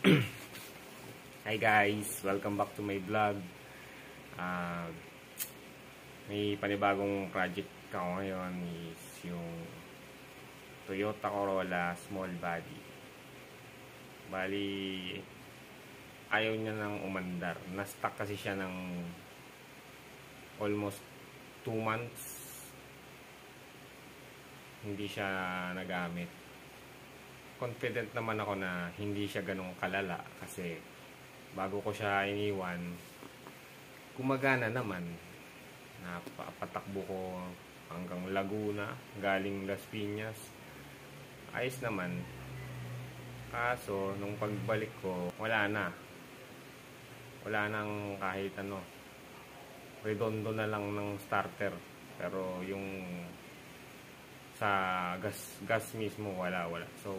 Hi guys! Welcome back to my vlog. May panibagong project ako ngayon is yung Toyota Corolla small body. Bali, ayaw niya nang umandar. Na-stuck kasi siya ng almost 2 months. Hindi siya nagamit. Confident naman ako na hindi siya ganong kalala kasi bago ko siya iniwan, gumagana naman. Napatakbo ko hanggang Laguna, galing Las Piñas. Ayos naman. Kaso, nung pagbalik ko, wala na. Wala nang kahit ano. Redondo na lang ng starter. Pero yung sa gas mismo, wala. So,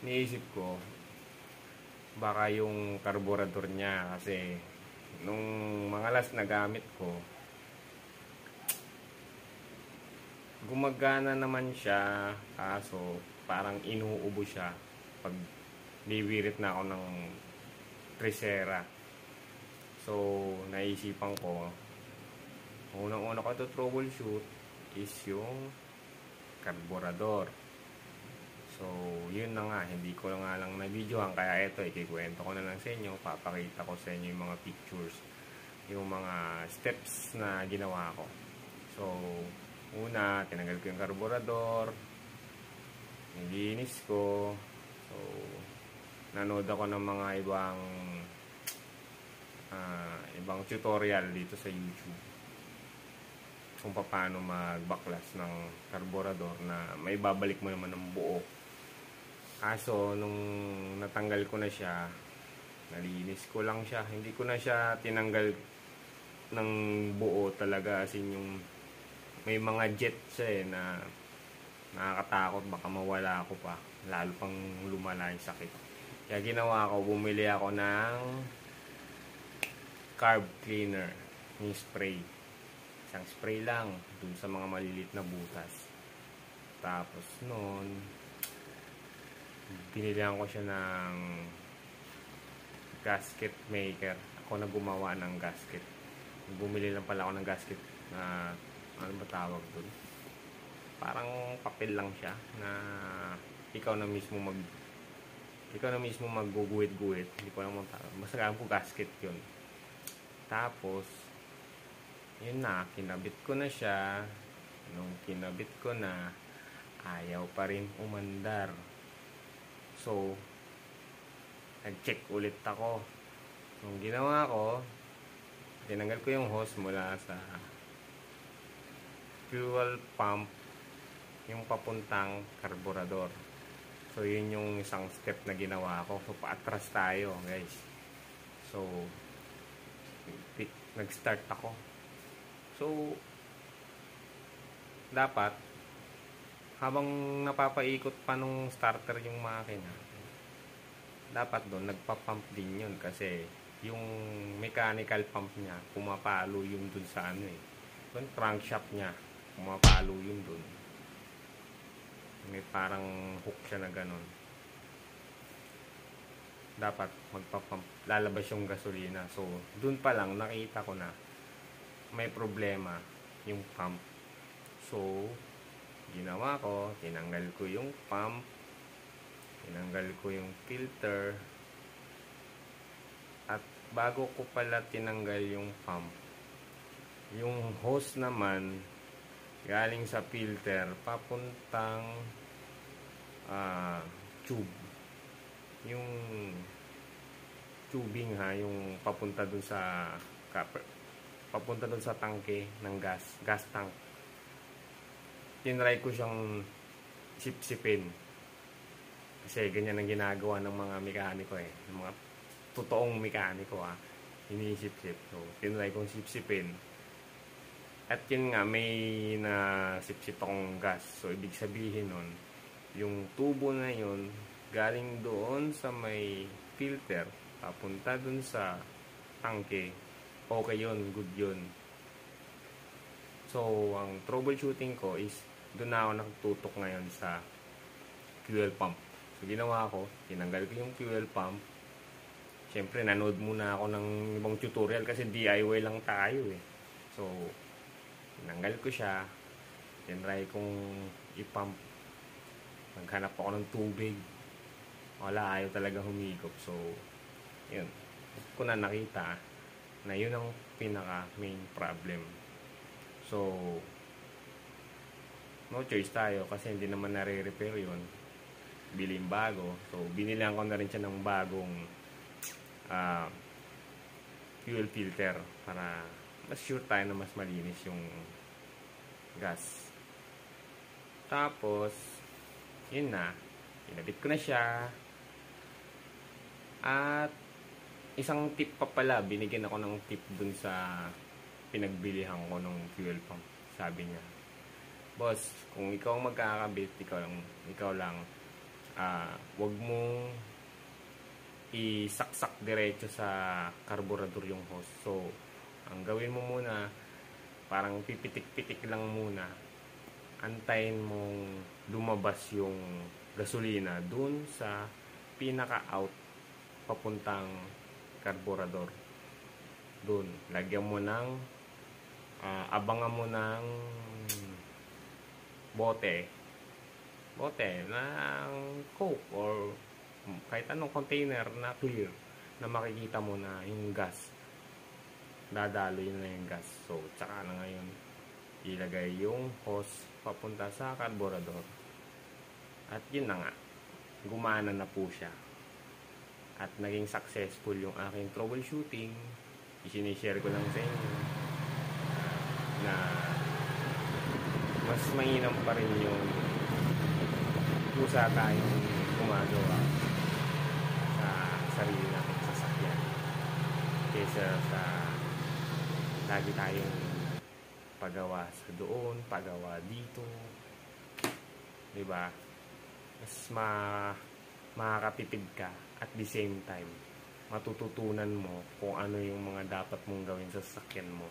niisip ko, baka yung carburetor niya kasi nung mga last na gamit ko, gumagana naman siya, kaso parang inuubo siya pag bibirit na ako ng Tresera. So, naisipan ko, unang-una ko ito troubleshoot is yung carburetor. So, yun na nga, hindi ko nga lang na-videohan, kaya ito, ikikwento ko na lang sa inyo, papakita ko sa inyo yung mga pictures, yung mga steps na ginawa ko. So, una, tinanggal ko yung carburetor, nilinis ko, so, nanood ako ng mga ibang tutorial dito sa YouTube kung paano magbaklas ng carburetor na may babalik mo naman ng buo. Kaso, nung natanggal ko na siya, nalinis ko lang siya. Hindi ko na siya tinanggal ng buo talaga. As in, yung may mga jet siya na nakakatakot. Baka mawala ako pa. Lalo pang lumala yung sakit. Kaya ginawa ko, bumili ako ng carb cleaner. Yung spray. Isang spray lang dun sa mga maliliit na butas. Tapos noon, binilihan ko siya ng gasket maker. Ako na gumawa ng gasket. Bumili lang pala ako ng gasket na ano ba tawag dun? Parang papel lang siya na ikaw na mismo magguguhit-guhit. Hindi ko lang matawag. Basta alam ko gasket yun. Tapos yun na, kinabit ko na siya. Nung kinabit ko na, ayaw pa rin umandar. So, nag-check ulit ako. Nung ginawa ko, tinanggal ko yung hose mula sa fuel pump, yung papuntang carburetor. So, yun yung isang step na ginawa ko. So, paatras tayo, guys. So, nag-start ako. So, dapat, habang napapaikot pa nung starter yung makina, dapat doon, nagpa-pump din yun kasi yung mechanical pump niya, pumapalo yun dun sa ano eh. Doon, crankshaft niya, pumapalo yun dun. May parang hook siya na ganun. Dapat, magpa-pump, lalabas yung gasolina. So, dun pa lang, nakita ko na may problema yung pump. So, ginawa ko, tinanggal ko yung pump, tinanggal ko yung filter, at bago ko pala tinanggal yung pump, yung hose naman galing sa filter papuntang tube, yung tubing yung papunta dun sa tangke ng gas tank. Tinry ko siyang sipsipin. Kasi ganyan ang ginagawa ng mga mekaniko eh. Ng mga totoong mekaniko Inisip-sip. So, tinry kong sipsipin. At yun nga, may nasipsip akong gas. So, ibig sabihin nun, yung tubo na yun, galing doon sa may filter, papunta doon sa tangke. Okay yun, good yun. So, ang troubleshooting ko is doon na ako nakatutok ngayon sa fuel pump. So, ginawa ko, tinanggal ko yung fuel pump, Siyempre, nanood muna ako ng ibang tutorial kasi DIY lang tayo eh. So, tinanggal ko siya. Tinry kong ipump. Naghanap ako ng tubig. Wala, ayaw talaga humigop. So, yun. Ko na nakita na yun ang pinaka main problem. So, no choice tayo kasi hindi naman nare-repair yun. Bilhin bago. So, binilihan ko na rin siya ng bagong fuel filter para mas sure tayo na mas malinis yung gas. Tapos, yun na. Pinabit ko na siya. At isang tip pa pala, binigyan ako ng tip dun sa pinagbilihan ko ng fuel pump. Sabi niya, boss, kung ikaw magkakabit, ikaw lang, wag mong isaksak diretso sa karburador yung hose. So, ang gawin mo muna, parang pipitik-pitik lang muna. Antayin mong lumabas yung gasolina dun sa pinaka-out papuntang karburador. Dun, lagyan mo ng abangan mo ng bote ng Coke or kahit anong container na clear na makikita mo na yung gas dadaloy na yung gas. So, tsaka na ngayon ilagay yung hose papunta sa karburador. At yun na nga, gumana na po siya. At naging successful yung aking troubleshooting. I-share ko lang sa inyo na mas mainam pa rin yung kusa tayong gumagawa sa sarili nating sasakyan kaysa sa lagi tayong pagawa sa doon, pagawa dito, diba? Mas makakatipid ka at the same time matututunan mo kung ano yung mga dapat mong gawin sa sasakyan mo.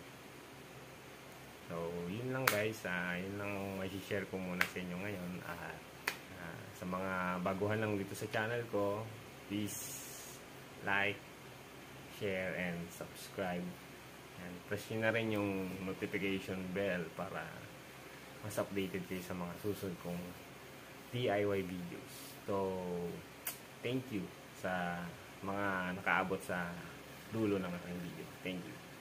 So, yun lang guys, yun lang may share ko muna sa inyo ngayon. Sa mga baguhan lang dito sa channel ko, please like, share, and subscribe. And press nyo na rin yung notification bell para mas updated kayo sa mga susunod kong DIY videos. So, thank you sa mga nakaabot sa dulo ng aking video. Thank you.